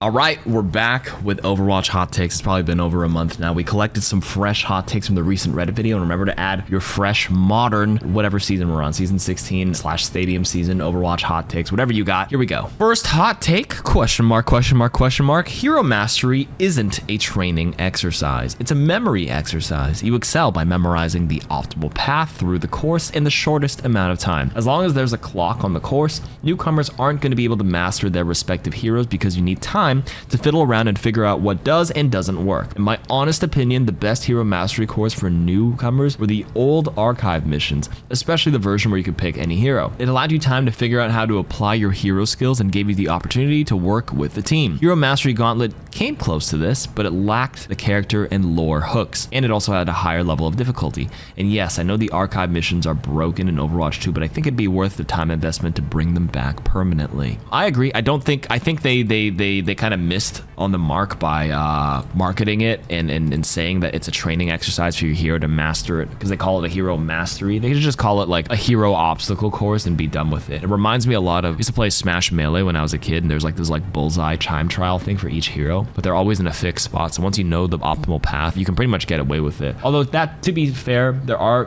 All right, we're back with Overwatch Hot Takes. It's probably been over a month now. We collected some fresh hot takes from the recent Reddit video, and remember to add your fresh, modern, whatever season we're on, season 16/stadium season, Overwatch Hot Takes, whatever you got. Here we go. First hot take, question mark, question mark, question mark. Hero mastery isn't a training exercise. It's a memory exercise. You excel by memorizing the optimal path through the course in the shortest amount of time. As long as there's a clock on the course, newcomers aren't going to be able to master their respective heroes because you need time to fiddle around and figure out what does and doesn't work. In my honest opinion, the best hero mastery course for newcomers were the old archive missions, especially the version where you could pick any hero. It allowed you time to figure out how to apply your hero skills and gave you the opportunity to work with the team. Hero Mastery Gauntlet came close to this, but it lacked the character and lore hooks, and it also had a higher level of difficulty. And yes, I know the archive missions are broken in Overwatch 2, but I think it'd be worth the time investment to bring them back permanently. I agree. I think they kind of missed on the mark by marketing it and saying that it's a training exercise for your hero to master it, because they call it a hero mastery. They could just call it like a hero obstacle course and be done with it. It reminds me a lot of, I used to play Smash Melee when I was a kid, and there's like this like bullseye chime trial thing for each hero, but they're always in a fixed spot. So once you know the optimal path, you can pretty much get away with it. Although that, to be fair,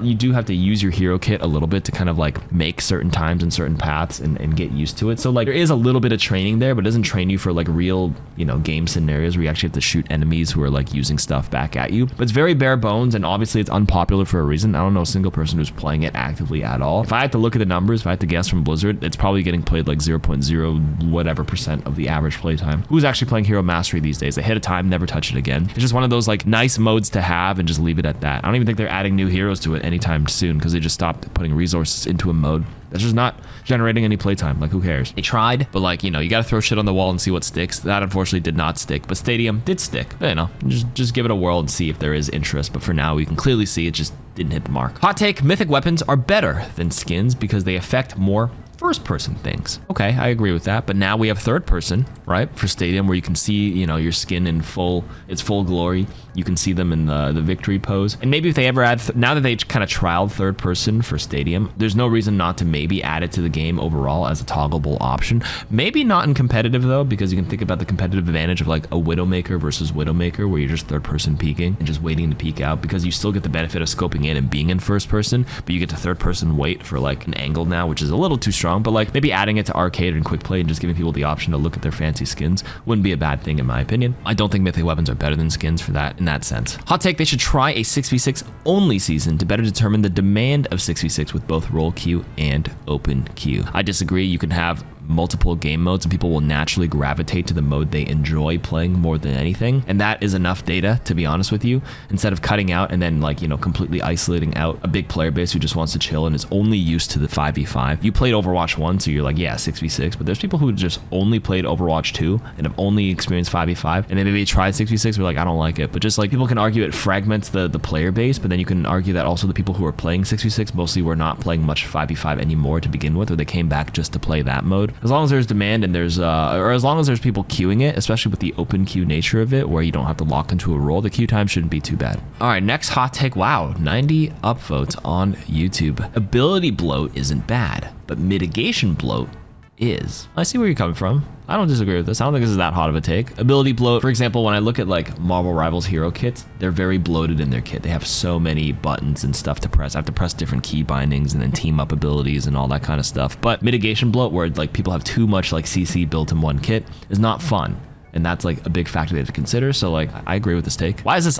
you do have to use your hero kit a little bit to kind of like make certain times and certain paths and get used to it. So like there is a little bit of training there, but it doesn't train you for like real, game scenarios where you actually have to shoot enemies who are like using stuff back at you. But it's very bare bones, and obviously it's unpopular for a reason. I don't know a single person who's playing it actively at all. If I had to look at the numbers, if I had to guess from Blizzard, it's probably getting played like 0.0 whatever % of the average playtime. Who's actually playing Hero Mastery these days? They hit a time, never touch it again. It's just one of those like nice modes to have and just leave it at that. I don't even think they're adding new heroes to it anytime soon, because they just stopped putting resources into a mode that's just not generating any playtime. Like, who cares? They tried, but like, you gotta throw shit on the wall and see what sticks. That unfortunately did not stick, but Stadium did stick. Just give it a whirl and see if there is interest. But for now, we can clearly see it just didn't hit the mark. Hot take, mythic weapons are better than skins because they affect more first-person things. Okay, I agree with that, but now we have third-person, right? For Stadium, where you can see, your skin in its full glory. You can see them in the victory pose. And maybe if they ever add, now that they kind of trialed third-person for Stadium, there's no reason not to maybe add it to the game overall as a toggleable option. Maybe not in competitive though, because you can think about the competitive advantage of like a Widowmaker versus Widowmaker, where you're just third-person peeking and just waiting to peek out, because you still get the benefit of scoping in and being in first-person, but you get to third-person wait for like an angle now, which is a little too strong. But like maybe adding it to arcade and quick play and just giving people the option to look at their fancy skins wouldn't be a bad thing in my opinion. I don't think mythic weapons are better than skins for that in that sense. Hot take, they should try a 6v6 only season to better determine the demand of 6v6 with both role queue and open queue. I disagree. You can have multiple game modes and people will naturally gravitate to the mode they enjoy playing more than anything, and that is enough data, to be honest with you, instead of cutting out and then like completely isolating out a big player base who just wants to chill and is only used to the 5v5. You played Overwatch 1, so you're like, yeah, 6v6, but there's people who just only played Overwatch 2 and have only experienced 5v5, and then maybe they tried 6v6, we're like, I don't like it. But just like people can argue it fragments the player base, but then you can argue that also the people who are playing 6v6 mostly were not playing much 5v5 anymore to begin with, or they came back just to play that mode. As long as there's demand and there's or as long as there's people queuing it, especially with the open queue nature of it, where you don't have to lock into a role, the queue time shouldn't be too bad. All right, next hot take. Wow, 90 upvotes on YouTube. Ability bloat isn't bad, but mitigation bloat is. I see where you're coming from. I don't disagree with this. I don't think this is that hot of a take. Ability bloat, for example, when I look at like Marvel Rivals hero kits, they're very bloated in their kit. They have so many buttons and stuff to press. I have to press different key bindings and then team up abilities and all that kind of stuff. But mitigation bloat, where like people have too much like CC built in one kit, is not fun. And that's like a big factor they have to consider. So like, I agree with this take. Why is this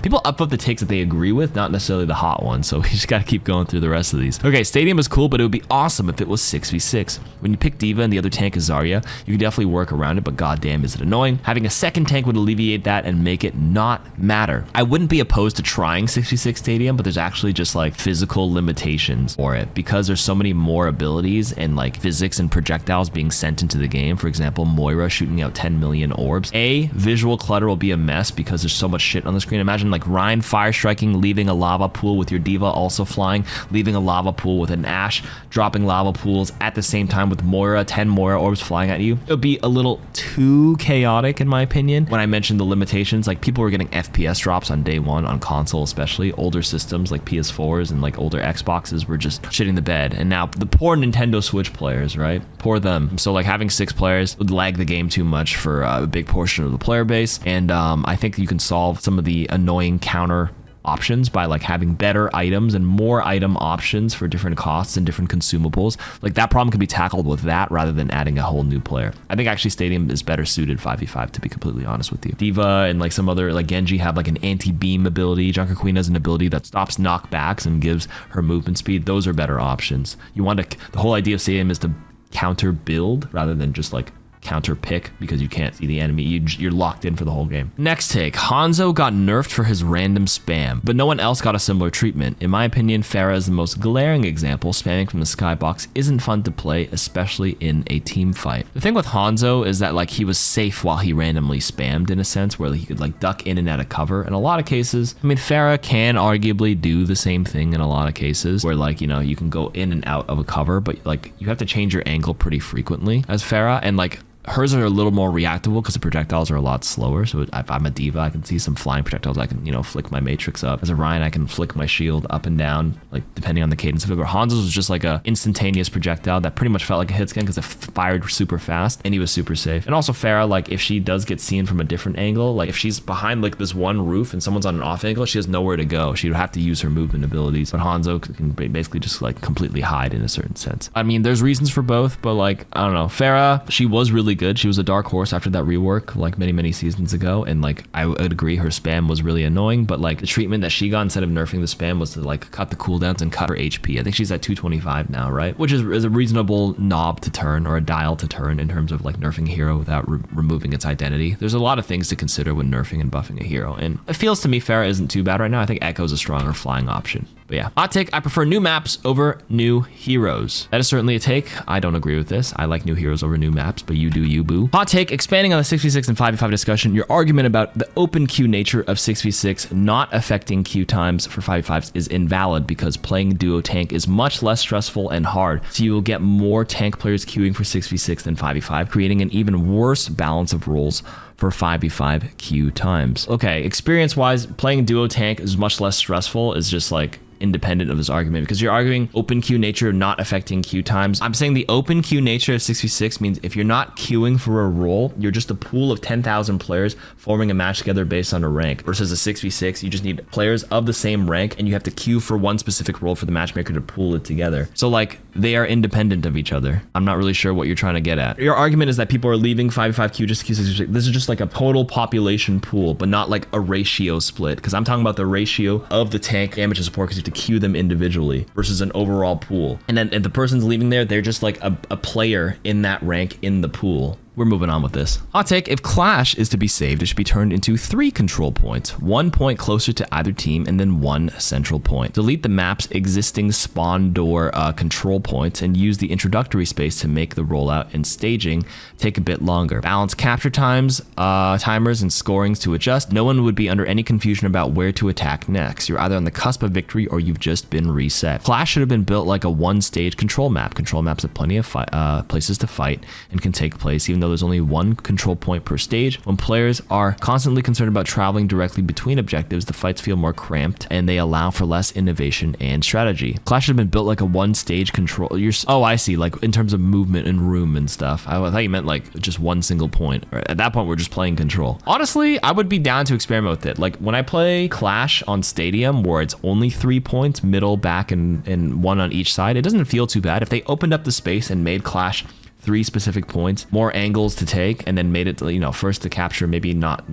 people upvote the takes that they agree with, not necessarily the hot ones. So we just gotta keep going through the rest of these. Okay, Stadium is cool, but it would be awesome if it was 6v6. When you pick D.Va and the other tank is Zarya, you can definitely work around it, but goddamn is it annoying. Having a second tank would alleviate that and make it not matter. I wouldn't be opposed to trying 6v6 Stadium, but there's actually just like physical limitations for it, because there's so many more abilities and like physics and projectiles being sent into the game. For example, Moira shooting out 10 million orbs. Visual clutter will be a mess because there's so much shit on the screen. Imagine like Ryan fire striking, leaving a lava pool with your D.Va also flying, leaving a lava pool with an Ashe, dropping lava pools at the same time with Moira, 10 Moira orbs flying at you. It would be a little too chaotic in my opinion. When I mentioned the limitations, like people were getting FPS drops on day one on console, especially older systems like PS4s and like older Xboxes were just shitting the bed. And now the poor Nintendo Switch players, right? Poor them. So like having 6 players would lag the game too much for a big portion of the player base. And I think you can solve some of the annoying counter options by like having better items and more item options for different costs and different consumables. Like that problem can be tackled with that rather than adding a whole new player. I think actually Stadium is better suited 5v5, to be completely honest with you. Diva and like some other, like Genji, have like an anti-beam ability. Junker Queen has an ability that stops knockbacks and gives her movement speed. Those are better options. You want to, the whole idea of Stadium is to counter build rather than just like counter pick, because you can't see the enemy. You're locked in for the whole game. Next take, Hanzo got nerfed for his random spam, but no one else got a similar treatment. In my opinion, Pharah is the most glaring example. Spamming from the skybox isn't fun to play, especially in a team fight. The thing with Hanzo is that like he was safe while he randomly spammed, in a sense, where he could like duck in and out of cover. In a lot of cases, I mean, Pharah can arguably do the same thing in a lot of cases, where like, you know, you can go in and out of a cover, but like you have to change your angle pretty frequently as Pharah, and like hers are a little more reactable because the projectiles are a lot slower. So if I'm a diva, I can see some flying projectiles. I can, you know, flick my matrix up. As a Ryan, I can flick my shield up and down, like depending on the cadence of it. But Hanzo's was just like a instantaneous projectile that pretty much felt like a hit scan because it fired super fast and he was super safe. And also Pharah, like if she does get seen from a different angle, like if she's behind like this one roof and someone's on an off angle, she has nowhere to go. She would have to use her movement abilities. But Hanzo can basically just like completely hide in a certain sense. I mean, there's reasons for both, but like, I don't know. Pharah, she was really good. She was a dark horse after that rework like many seasons ago, and like I would agree her spam was really annoying, but like the treatment that she got instead of nerfing the spam was to like cut the cooldowns and cut her HP. I think she's at 225 now, right? Which is a reasonable knob to turn, or a dial to turn, in terms of like nerfing a hero without removing its identity. There's a lot of things to consider when nerfing and buffing a hero, and it feels to me Pharah isn't too bad right now. I think Echo's a stronger flying option. But yeah, hot take, I prefer new maps over new heroes. That is certainly a take. I don't agree with this. I like new heroes over new maps, but you do you, boo. Hot take, expanding on the 6v6 and 5v5 discussion, your argument about the open queue nature of 6v6 not affecting queue times for 5v5s is invalid, because playing duo tank is much less stressful and hard, so you will get more tank players queuing for 6v6 than 5v5, creating an even worse balance of roles for 5v5 queue times. Okay, experience-wise, playing duo tank is much less stressful is just like independent of this argument, because you're arguing open queue nature not affecting queue times. I'm saying the open queue nature of 6v6 means if you're not queuing for a role, you're just a pool of 10,000 players forming a match together based on a rank, versus a 6v6, you just need players of the same rank and you have to queue for one specific role for the matchmaker to pool it together. So like they are independent of each other. I'm not really sure what you're trying to get at. Your argument is that people are leaving 5v5 queue just to queue 6v6. This is just like a total population pool, but not like a ratio split, because I'm talking about the ratio of the tank damage and support, because you have to queue them individually versus an overall pool. And then if the person's leaving there, they're just like a player in that rank in the pool. We're moving on with this. Hot take, if Clash is to be saved, it should be turned into 3 control points, 1 point closer to either team and then 1 central point. Delete the map's existing spawn door control points and use the introductory space to make the rollout and staging take a bit longer. Balance capture times, timers and scorings to adjust. No one would be under any confusion about where to attack next. You're either on the cusp of victory or you've just been reset. Clash should have been built like a 1-stage control map. Control maps have plenty of places to fight and can take place, even though there's only 1 control point per stage. When players are constantly concerned about traveling directly between objectives, the fights feel more cramped and they allow for less innovation and strategy. Clash should have been built like a 1-stage control. Oh, I see, like in terms of movement and room and stuff. I thought you meant like just 1 single point. At that point, we're just playing control. Honestly, I would be down to experiment with it. Like when I play Clash on Stadium, where it's only 3 points, middle, back, and 1 on each side, it doesn't feel too bad. If they opened up the space and made Clash 3 specific points, more angles to take, and then made it, you know, first to capture maybe not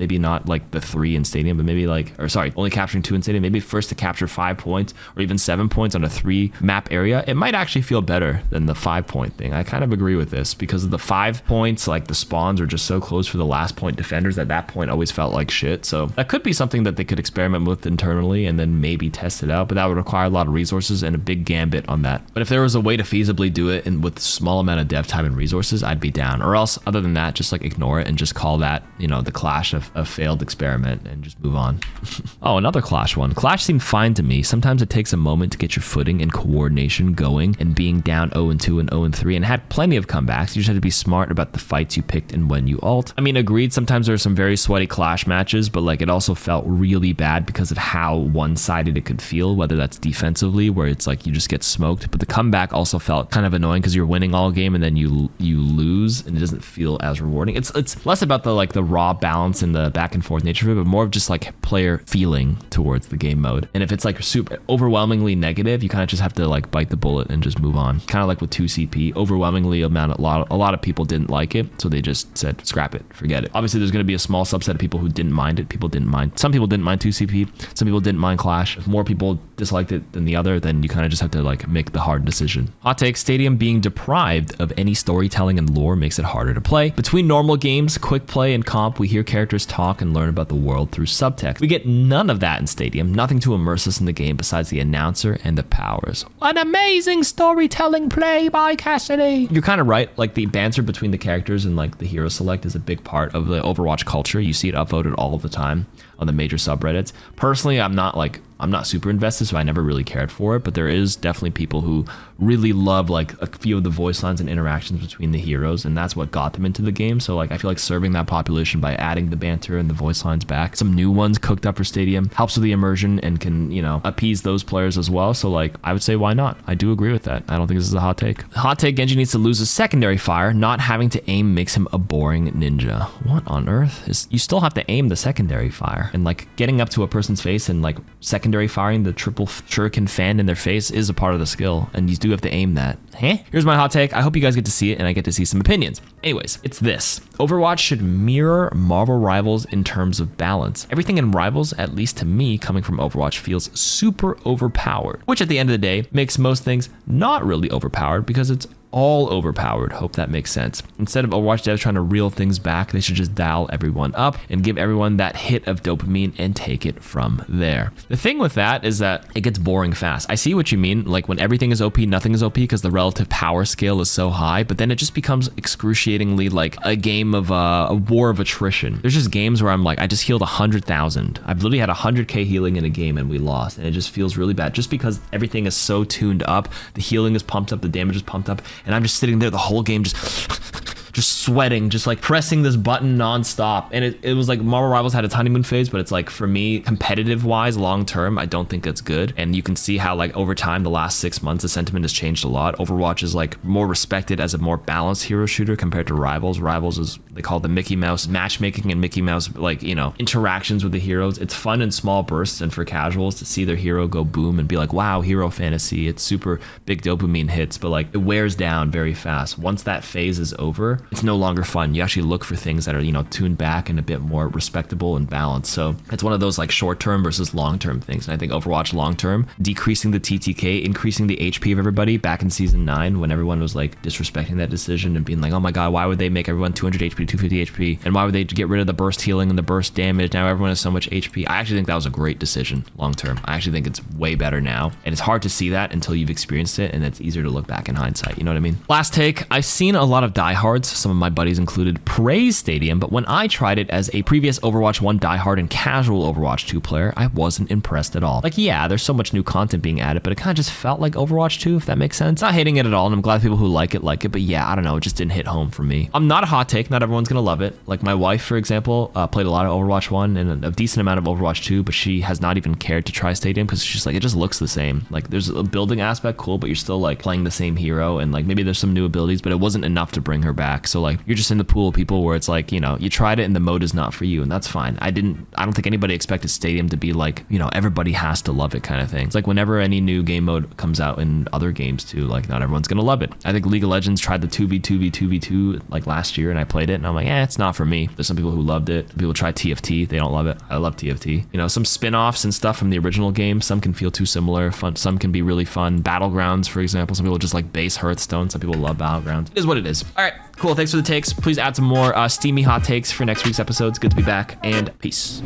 like the 3 in Stadium, but maybe like, or sorry, only capturing 2 in Stadium, maybe first to capture 5 points or even 7 points on a 3 map area. It might actually feel better than the 5 point thing. I kind of agree with this, because of the 5 points, like the spawns are just so close for the last point defenders at that point always felt like shit. So that could be something that they could experiment with internally and then maybe test it out, but that would require a lot of resources and a big gambit on that. But if there was a way to feasibly do it and with small amount of dev time and resources, I'd be down. Or else, other than that, just like ignore it and just call that, you know, the Clash of a failed experiment and just move on. Oh, another Clash one. Clash seemed fine to me. Sometimes it takes a moment to get your footing and coordination going, and being down 0-2 and 0-3 and had plenty of comebacks. You just had to be smart about the fights you picked and when you ult. I mean, agreed, sometimes there are some very sweaty Clash matches, but like it also felt really bad because of how one-sided it could feel, whether that's defensively, where it's like you just get smoked, but the comeback also felt kind of annoying because you're winning all game and then you you lose and it doesn't feel as rewarding. It's less about the like the raw balance and the back and forth nature of it, but more of just like player feeling towards the game mode. And if it's like super overwhelmingly negative, you kind of just have to like bite the bullet and just move on. Kind of like with 2CP, overwhelmingly a lot of people didn't like it, so they just said scrap it, forget it. Obviously there's going to be a small subset of people who didn't mind it. Some people didn't mind 2CP, some people didn't mind Clash. If more people disliked it than the other, then you kind of just have to like make the hard decision. Hot take: Stadium being deprived of any storytelling and lore makes it harder to play. Between normal games, quick play, and comp, we hear characters talk and learn about the world through subtext. We get none of that in Stadium, nothing to immerse us in the game besides the announcer and the powers. An amazing storytelling play by Cassidy. You're kind of right, like the banter between the characters and like the hero select is a big part of the Overwatch culture. You see it upvoted all of the time on the major subreddits. Personally, I'm not super invested, so I never really cared for it, but there is definitely people who really love like a few of the voice lines and interactions between the heroes, and that's what got them into the game. So like I feel like serving that population by adding the banter and the voice lines back, some new ones cooked up for Stadium, helps with the immersion and can, you know, appease those players as well. So like I would say why not? I do agree with that. I don't think this is a hot take. Hot take: Genji needs to lose his secondary fire. Not having to aim makes him a boring ninja. What on earth? You still have to aim the secondary fire, and like getting up to a person's face and like secondary firing the triple shuriken fan in their face is a part of the skill, and you do have to aim that. Here's my hot take. I hope you guys get to see it and I get to see some opinions. Anyways, it's this. Overwatch should mirror Marvel Rivals in terms of balance. Everything in Rivals, at least to me, coming from Overwatch, feels super overpowered, which at the end of the day makes most things not really overpowered because it's all overpowered. Hope that makes sense. Instead of Overwatch devs trying to reel things back, they should just dial everyone up and give everyone that hit of dopamine and take it from there. The thing with that is that it gets boring fast. I see what you mean, like when everything is OP, nothing is OP because the relative power scale is so high, but then it just becomes excruciatingly like a game of a war of attrition. There's just games where I'm like, I just healed 100,000. I've literally had 100k healing in a game and we lost, and it just feels really bad just because everything is so tuned up. The healing is pumped up, the damage is pumped up, and I'm just sitting there the whole game just sweating, just like pressing this button nonstop. And it was like Marvel Rivals had its honeymoon phase, but it's like for me, competitive wise, long term, I don't think it's good. And you can see how like over time, the last 6 months, the sentiment has changed a lot. Overwatch is like more respected as a more balanced hero shooter compared to Rivals. Rivals is, they call it the Mickey Mouse matchmaking and Mickey Mouse, like, you know, interactions with the heroes. It's fun in small bursts, and for casuals to see their hero go boom and be like, wow, hero fantasy, it's super big dopamine hits, but like it wears down very fast. Once that phase is over, it's no longer fun. You actually look for things that are, you know, tuned back and a bit more respectable and balanced. So it's one of those like short-term versus long-term things. And I think Overwatch long-term, decreasing the TTK, increasing the HP of everybody back in season 9 when everyone was like disrespecting that decision and being like, oh my God, why would they make everyone 200 HP, 250 HP? And why would they get rid of the burst healing and the burst damage? Now everyone has so much HP. I actually think that was a great decision long-term. I actually think it's way better now. And it's hard to see that until you've experienced it, and it's easier to look back in hindsight. You know what I mean? Last take, I've seen a lot of diehards, some of my buddies included, praise Stadium, but when I tried it as a previous Overwatch 1 diehard and casual Overwatch 2 player, I wasn't impressed at all. Like, yeah, there's so much new content being added, but it kind of just felt like Overwatch 2, if that makes sense. Not hating it at all, and I'm glad people who like it, but yeah, I don't know, it just didn't hit home for me. I'm not a hot take, not everyone's gonna love it. Like my wife, for example, played a lot of Overwatch 1 and a decent amount of Overwatch 2, but she has not even cared to try Stadium because she's like, it just looks the same. Like there's a building aspect, cool, but you're still like playing the same hero, and like maybe there's some new abilities, but it wasn't enough to bring her back. So like you're just in the pool of people where it's like, you know, you tried it and the mode is not for you, and that's fine. I don't think anybody expected Stadium to be like, you know, everybody has to love it kind of thing. It's like whenever any new game mode comes out in other games too, like not everyone's gonna love it. I think League of Legends tried the 2v2v2v2 like last year, and I played it and I'm like, it's not for me. There's some people who loved it. People try TFT, they don't love it. I love TFT. You know, some spin-offs and stuff from the original game, some can feel too similar. Fun, some can be really fun. Battlegrounds, for example, some people just like base Hearthstone, some people love Battlegrounds. It is what it is. All right, cool, thanks for the takes. Please add some more steamy hot takes for next week's episodes. Good to be back, and peace.